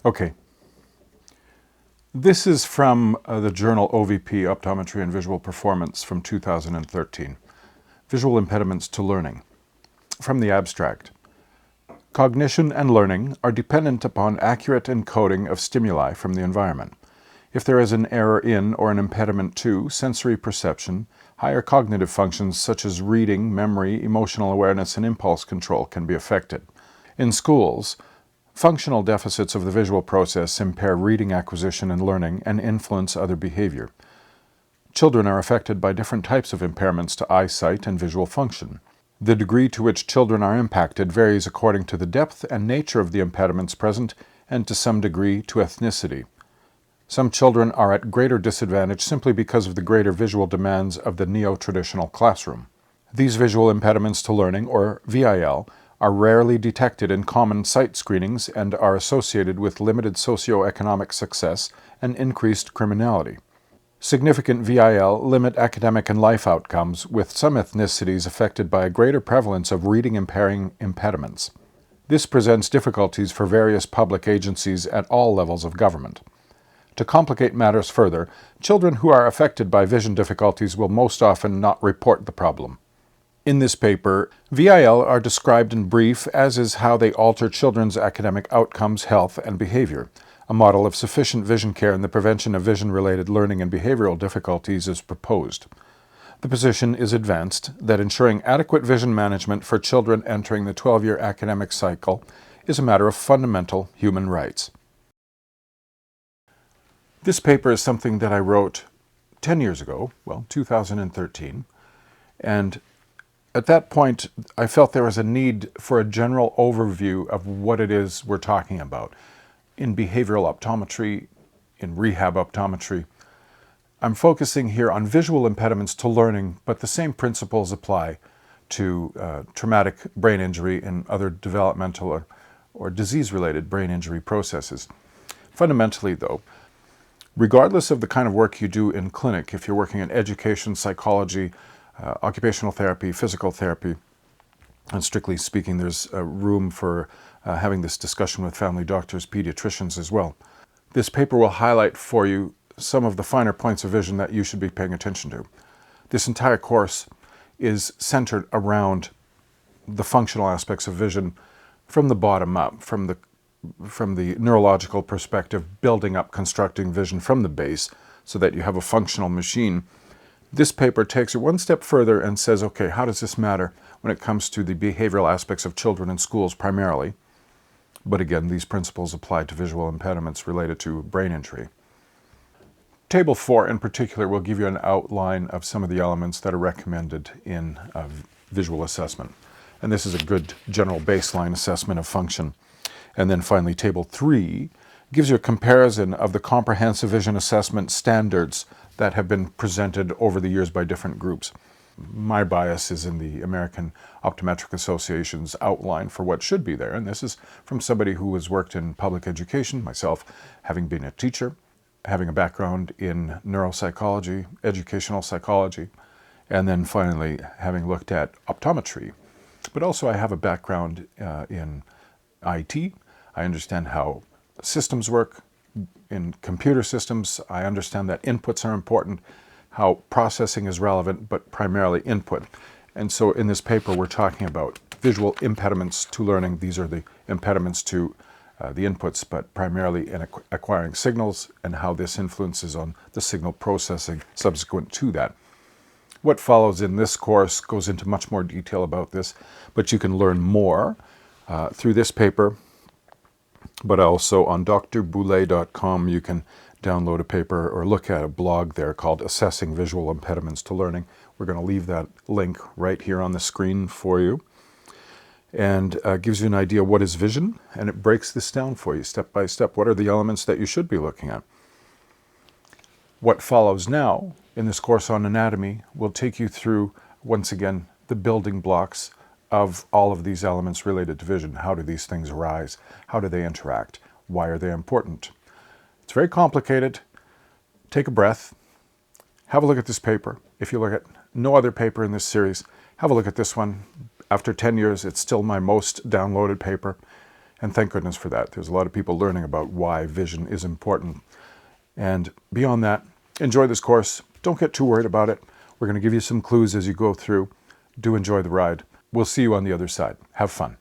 Okay, this is from the journal OVP, Optometry and Visual Performance from 2013. Visual impediments to learning. From the abstract. Cognition and learning are dependent upon accurate encoding of stimuli from the environment. If there is an error in or an impediment to sensory perception, higher cognitive functions such as reading, memory, emotional awareness, and impulse control can be affected. In schools, functional deficits of the visual process impair reading acquisition and learning and influence other behavior. Children are affected by different types of impairments to eyesight and visual function. The degree to which children are impacted varies according to the depth and nature of the impediments present and to some degree to ethnicity. Some children are at greater disadvantage simply because of the greater visual demands of the neo-traditional classroom. These visual impediments to learning, or VIL, are rarely detected in common sight screenings and are associated with limited socioeconomic success and increased criminality. Significant VIL limit academic and life outcomes, with some ethnicities affected by a greater prevalence of reading-impairing impediments. This presents difficulties for various public agencies at all levels of government. To complicate matters further, children who are affected by vision difficulties will most often not report the problem. In this paper, VIL are described in brief, as is how they alter children's academic outcomes, health, and behavior. A model of sufficient vision care in the prevention of vision-related learning and behavioral difficulties is proposed. The position is advanced that ensuring adequate vision management for children entering the 12-year academic cycle is a matter of fundamental human rights. This paper is something that I wrote 10 years ago, 2013, and at that point, I felt there was a need for a general overview of what it is we're talking about. In behavioral optometry, in rehab optometry, I'm focusing here on visual impediments to learning, but the same principles apply to traumatic brain injury and other developmental or disease-related brain injury processes. Fundamentally, though, regardless of the kind of work you do in clinic, if you're working in education, psychology, occupational therapy, physical therapy, and strictly speaking, there's room for having this discussion with family doctors, pediatricians as well. This paper will highlight for you some of the finer points of vision that you should be paying attention to. This entire course is centered around the functional aspects of vision from the bottom up, from the neurological perspective, building up, constructing vision from the base so that you have a functional machine. This paper takes it one step further and says, okay, how does this matter when it comes to the behavioral aspects of children in schools primarily? But again, these principles apply to visual impediments related to brain injury. Table 4 in particular will give you an outline of some of the elements that are recommended in visual assessment. And this is a good general baseline assessment of function. And then finally, Table 3 gives you a comparison of the comprehensive vision assessment standards that have been presented over the years by different groups. My bias is in the American Optometric Association's outline for what should be there, and this is from somebody who has worked in public education, myself having been a teacher, having a background in neuropsychology, educational psychology, and then finally having looked at optometry. But also I have a background in IT. I understand how systems work. In computer systems, I understand that inputs are important, how processing is relevant, but primarily input. And so in this paper, we're talking about visual impediments to learning. These are the impediments to the inputs, but primarily in acquiring signals and how this influences on the signal processing subsequent to that. What follows in this course goes into much more detail about this, but you can learn more through this paper. But also on drboulet.com, you can download a paper or look at a blog there called Assessing Visual Impediments to Learning. We're going to leave that link right here on the screen for you. And gives you an idea what is vision, and it breaks this down for you step by step. What are the elements that you should be looking at? What follows now in this course on anatomy will take you through, once again, the building blocks of all of these elements related to vision. How do these things arise? How do they interact? Why are they important? It's very complicated. Take a breath. Have a look at this paper. If you look at no other paper in this series, have a look at this one. After 10 years, it's still my most downloaded paper. And thank goodness for that. There's a lot of people learning about why vision is important. And beyond that, enjoy this course. Don't get too worried about it. We're going to give you some clues as you go through. Do enjoy the ride. We'll see you on the other side. Have fun.